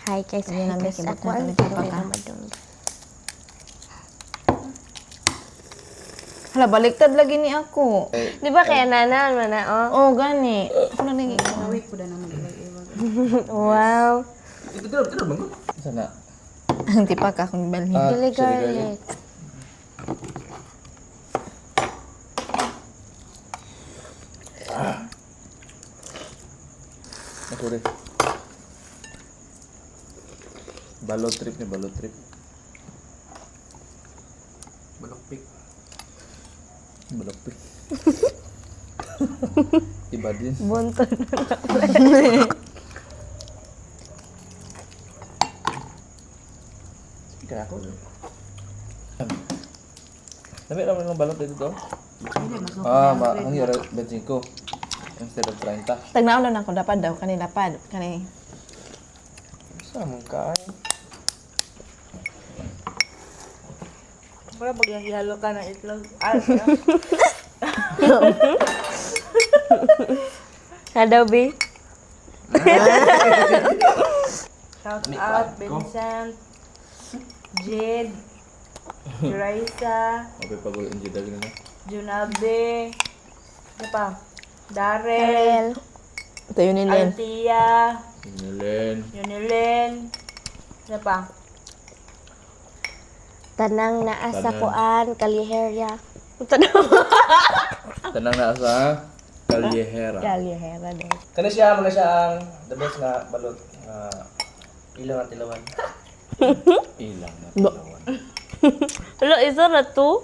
Hi guys, Ayun namin, guys. kibot Ako na ang kami Carolina pagpaka. Madong. Hala, baliktad lagi ni ako. Di ba kaya nanan man na, oh? Oh, gani. Ako na nang Awik po na naman iwag-iwag. Wow. Ito bang ko? Sana. Ang tipak akong balhin. Chili chili garlic. garlic. Sorry. Balot trip ni balot trip. Balokpik. Balokpik. Iba din. Bunton na. Kaya ako. Dami naman ng balot dito. Hindi, mas okay. Ang hira 25 instead of 30. Tagnaon na ako dapat daw kanila pad kani. Saan mong kain? Para pag ihalo ka ng itlog. Hello, B. Shout out, Vincent, Jade, Juraisa, Okay, pag-ulit ang jida na. Junabe, ano pa? Karel. Darrell, Ito yun nila. Altia, Sinilin. Yunilin, ano pa? Tanang naa sa Tanan. kuan, Kaliherya. Tanang na sa Caljehera. Kaliherya daw. Kani siya mga siya ang the best nga balot nga ilang at ilawan. Ilang na tilawan. Hello, isa na to?